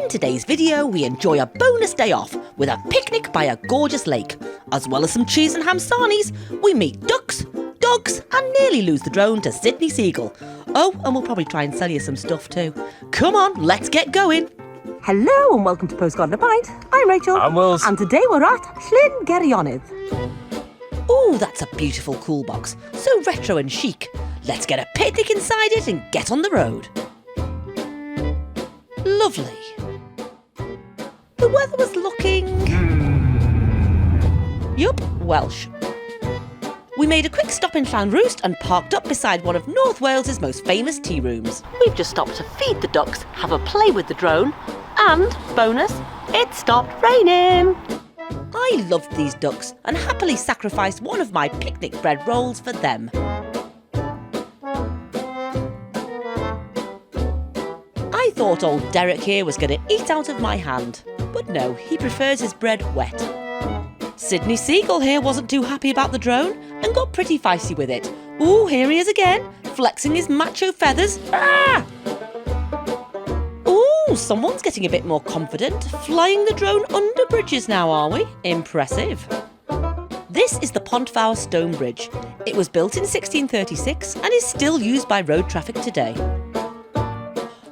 In today's video, we enjoy a bonus day off with a picnic by a gorgeous lake. As well as some cheese and ham sarnies, we meet ducks, dogs and nearly lose the drone to Sydney Seagull. Oh, and we'll probably try and sell you some stuff too. Come on, let's get going. Hello and welcome to Postcard and a Pint. I'm Rachel. I'm Wills. And today we're at Llyn Geirionydd. Ooh, that's a beautiful cool box. So retro and chic. Let's get a picnic inside it and get on the road. Lovely. The weather was looking... Yup, Welsh. We made a quick stop in Llanrwst and parked up beside one of North Wales's most famous tea rooms. We've just stopped to feed the ducks, have a play with the drone, and, bonus, it stopped raining. I loved these ducks and happily sacrificed one of my picnic bread rolls for them. I thought old Derek here was going to eat out of my hand, but no, he prefers his bread wet. Sydney Seagull here wasn't too happy about the drone and got pretty feisty with it. Ooh, here he is again, flexing his macho feathers. Ah! Ooh, someone's getting a bit more confident. Flying the drone under bridges now, are we? Impressive. This is the Pont Fawr stone bridge. It was built in 1636 and is still used by road traffic today.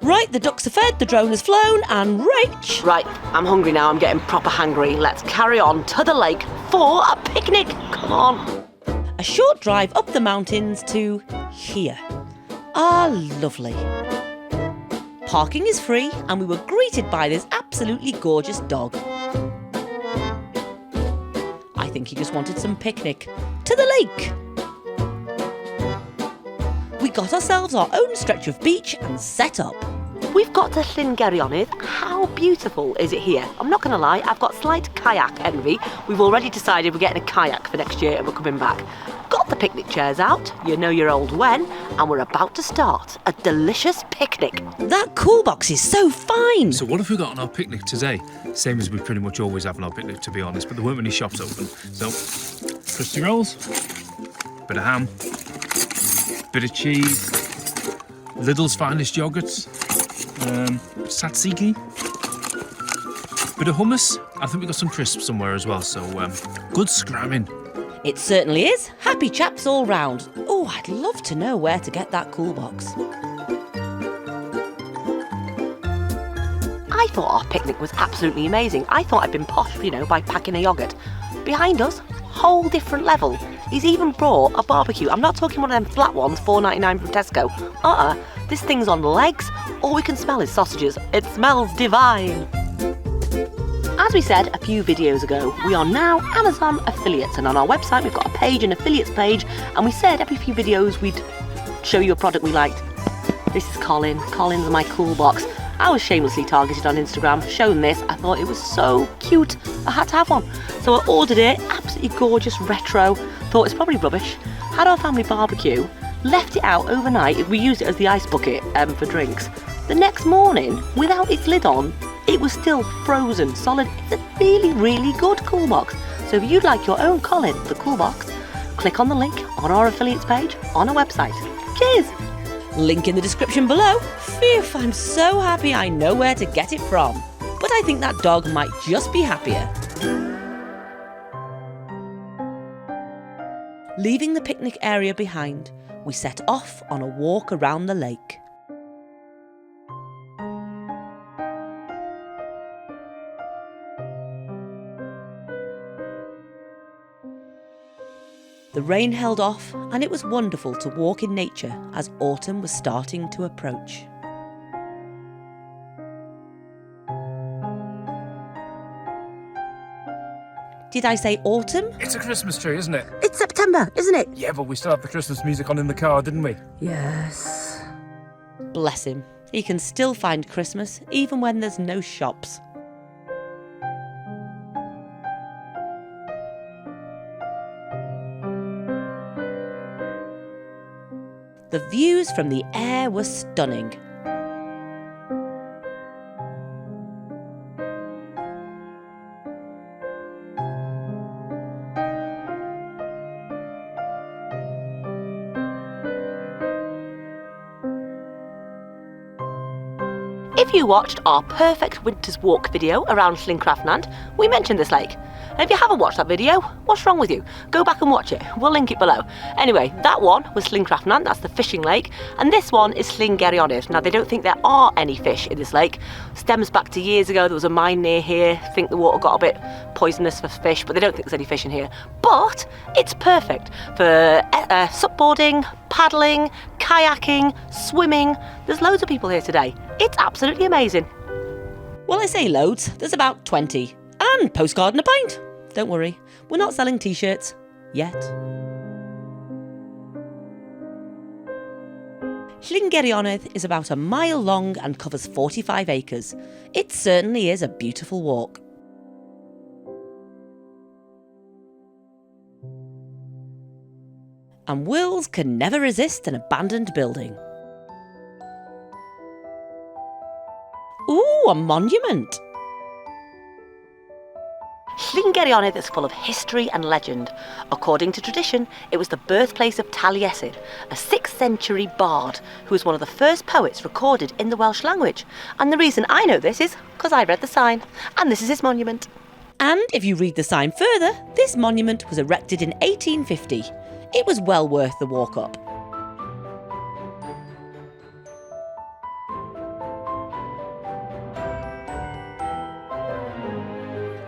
Right, the ducks are fed, the drone has flown, and Rach... Right, I'm hungry now, I'm getting proper hangry. Let's carry on to the lake for a picnic. Come on. A short drive up the mountains to here. Ah, lovely. Parking is free, and we were greeted by this absolutely gorgeous dog. I think he just wanted some picnic. To the lake. We got ourselves our own stretch of beach and set up. We've got to Llyn Geirionydd. How beautiful is it here? I'm not going to lie, I've got slight kayak envy. We've already decided we're getting a kayak for next year and we're coming back. Got the picnic chairs out, you know your old when, and we're about to start a delicious picnic. That cool box is so fine. So what have we got on our picnic today? Same as we pretty much always have on our picnic, to be honest, but there weren't many shops open. So, crispy rolls, bit of ham, bit of cheese, Lidl's finest yogurts, tzatziki, bit of hummus. I think we got some crisps somewhere as well, so good scramming. It certainly is. Happy chaps all round. Oh, I'd love to know where to get that cool box. I thought our picnic was absolutely amazing. I thought I'd been posh, by packing a yoghurt. Behind us, whole different level. He's even brought a barbecue. I'm not talking one of them flat ones, $4.99 from Tesco. This thing's on legs. All we can smell is sausages. It smells divine. As we said a few videos ago, we are now Amazon affiliates, and on our website we've got a page, an affiliates page, and we said every few videos we'd show you a product we liked. This is Colin. Colin's my cool box. I was shamelessly targeted on Instagram for showing this. I thought it was so cute. I had to have one. So I ordered it, absolutely gorgeous, retro. Thought it's probably rubbish. Had our family barbecue, left it out overnight. We used it as the ice bucket for drinks. The next morning, without its lid on, it was still frozen, solid. It's a really, really good cool box. So if you'd like your own Colin, the cool box, click on the link on our affiliates page on our website. Cheers! Link in the description below. Phew, I'm so happy I know where to get it from. But I think that dog might just be happier. Leaving the picnic area behind, we set off on a walk around the lake. The rain held off, and it was wonderful to walk in nature as autumn was starting to approach. Did I say autumn? It's a Christmas tree, isn't it? It's September, isn't it? Yeah, but we still have the Christmas music on in the car, didn't we? Yes. Bless him. He can still find Christmas even when there's no shops. The views from the air were stunning. If you watched our perfect winter's walk video around Llyn Geirionydd, we mentioned this lake. And if you haven't watched that video, what's wrong with you? Go back and watch it. We'll link it below. Anyway, that one was Llyn Geirionydd, that's the fishing lake, and this one is Llyn Geirionydd. Now, they don't think there are any fish in this lake. Stems back to years ago. There was a mine near here. I think the water got a bit poisonous for fish, but they don't think there's any fish in here. But it's perfect for supboarding, paddling, kayaking, swimming. There's loads of people here today. It's absolutely amazing. Well, I say loads. There's about 20. And postcard and a pint. Don't worry, we're not selling t-shirts. Yet. Llyn Geirionydd is about a mile long and covers 45 acres. It certainly is a beautiful walk. And Wills can never resist an abandoned building. Ooh, a monument! Llyn Geirionydd is full of history and legend. According to tradition, it was the birthplace of Taliesin, a 6th century bard who was one of the first poets recorded in the Welsh language. And the reason I know this is because I read the sign, and this is his monument. And if you read the sign further, this monument was erected in 1850. It was well worth the walk up.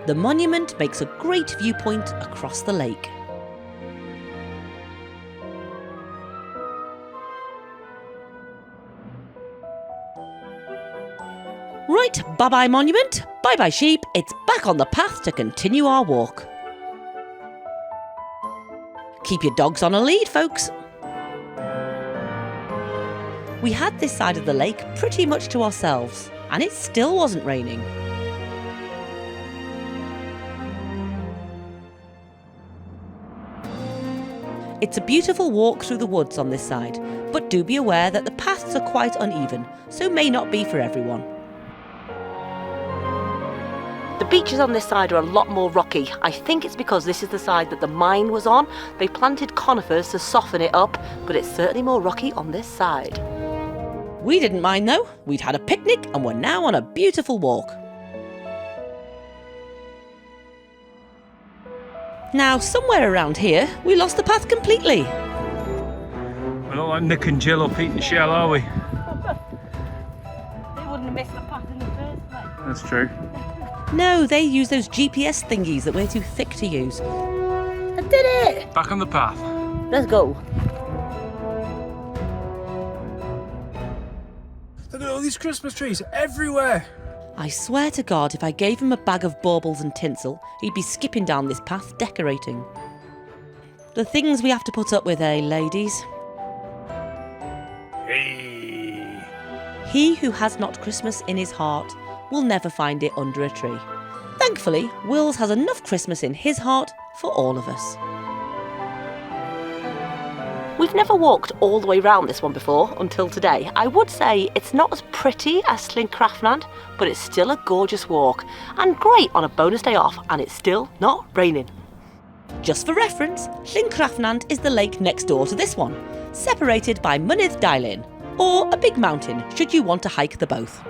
The monument makes a great viewpoint across the lake. Right, bye-bye monument, bye-bye sheep, it's back on the path to continue our walk. Keep your dogs on a lead, folks. We had this side of the lake pretty much to ourselves, and it still wasn't raining. It's a beautiful walk through the woods on this side, but do be aware that the paths are quite uneven, so may not be for everyone. The beaches on this side are a lot more rocky. I think it's because this is the side that the mine was on. They planted conifers to soften it up, but it's certainly more rocky on this side. We didn't mind though. We'd had a picnic and we're now on a beautiful walk. Now, somewhere around here, we lost the path completely. We're not like Nick and Jill or Pete and Shell, are we? They wouldn't have missed the path in the first place. That's true. No, they use those GPS thingies that we're too thick to use. I did it! Back on the path. Let's go. Look at all these Christmas trees everywhere. I swear to God, if I gave him a bag of baubles and tinsel, he'd be skipping down this path decorating. The things we have to put up with, eh, ladies? Hey. He who has not Christmas in his heart will never find it under a tree. Thankfully, Wills has enough Christmas in his heart for all of us. We've never walked all the way round this one before until today. I would say it's not as pretty as Llyn Geirionydd, but it's still a gorgeous walk and great on a bonus day off, and it's still not raining. Just for reference, Llyn Geirionydd is the lake next door to this one, separated by Mynydd Dailyn, or a big mountain should you want to hike the both.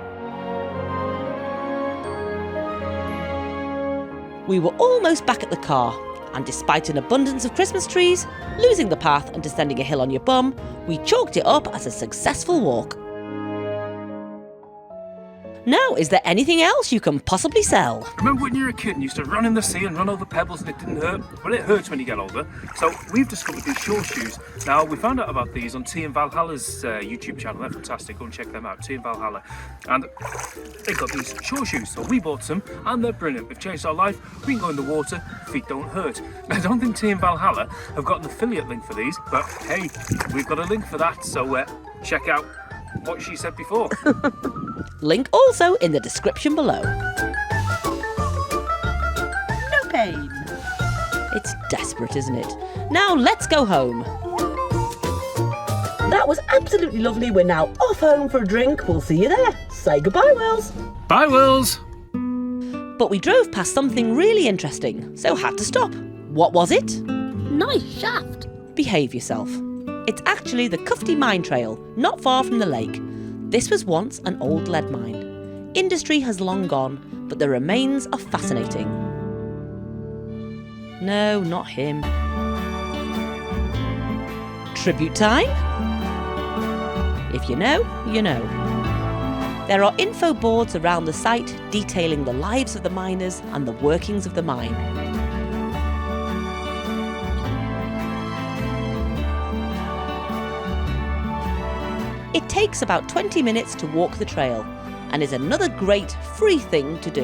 We were almost back at the car, and despite an abundance of Christmas trees, losing the path and descending a hill on your bum, we chalked it up as a successful walk. Now, is there anything else you can possibly sell? Remember when you were a kid and used to run in the sea and run over pebbles and it didn't hurt? Well, it hurts when you get older. So we've discovered these shore shoes. Now, we found out about these on Tu Hwnt Valhalla's YouTube channel. They're fantastic. Go and check them out, Tu Hwnt Valhalla. And they've got these shore shoes. So we bought some and they're brilliant. They've changed our life. We can go in the water. Feet don't hurt. I don't think Tu Hwnt Valhalla have got an affiliate link for these, but hey, we've got a link for that. So check out what she said before. Link also in the description below. No pain. It's desperate, isn't it? Now let's go home. That was absolutely lovely. We're now off home for a drink. We'll see you there. Say goodbye, Wills. Bye, Wills. But we drove past something really interesting, so had to stop. What was it? Nice shaft. Behave yourself. It's actually the Cufty Mine Trail, not far from the lake. This was once an old lead mine. Industry has long gone, but the remains are fascinating. No, not him. Tribute time? If you know, you know. There are info boards around the site detailing the lives of the miners and the workings of the mine. It takes about 20 minutes to walk the trail and is another great free thing to do.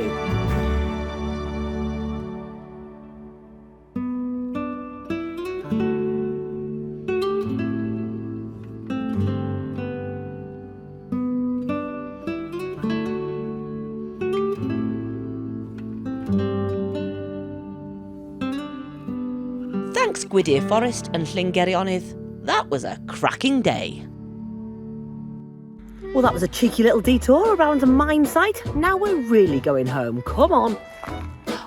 Thanks Gwydyr Forest and Llyn Geirionydd. That was a cracking day. Well, that was a cheeky little detour around a mine site. Now we're really going home. Come on.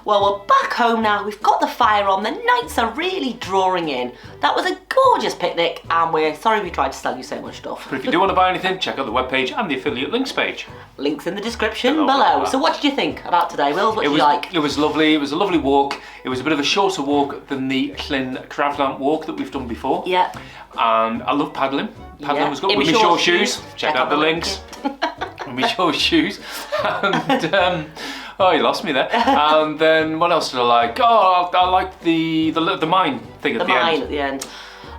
Well, we're back home now. We've got the fire on. The nights are really drawing in. That was a gorgeous picnic, and we're sorry we tried to sell you so much stuff. But if you do want to buy anything, check out the webpage and the affiliate links page. Links in the description below. So what did you think about today, Will? What did you like? It was lovely. It was a lovely walk. It was a bit of a shorter walk than the Llyn Cravlan walk that we've done before. Yeah. And I love paddling. Paddling was good. In With my my short short shoes. shoes. Check out the links. With my short shoes. And oh, you lost me there. And then what else did I like? Oh, I liked the mine thing at the end. The mine at the end.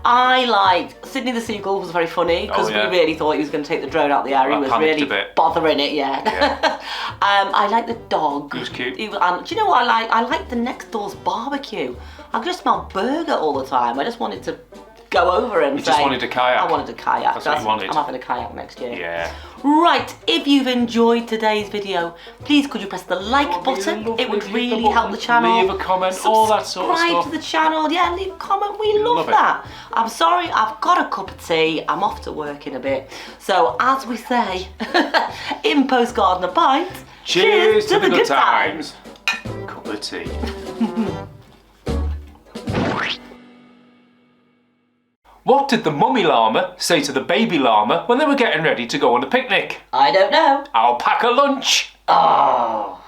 I liked Sydney the Seagull was very funny because we really thought he was going to take the drone out the air. He was really bothering it, I liked the dog. He was cute. Do you know what I like? I liked the next door's barbecue. I could just smell burger all the time. I just wanted to go over and You just wanted to kayak. I wanted to kayak. That's what you wanted. I'm having a kayak next year. Yeah. Right, if you've enjoyed today's video, please could you press the like button? It would really help the channel. Leave a comment, all that sort of stuff. Subscribe to the channel, leave a comment. We love that. I'm sorry, I've got a cup of tea. I'm off to work in a bit. So, as we say, in Post Gardener Pint, cheers to the good times. Cup of tea. What did the mummy llama say to the baby llama when they were getting ready to go on a picnic? I don't know. I'll pack a lunch. Oh.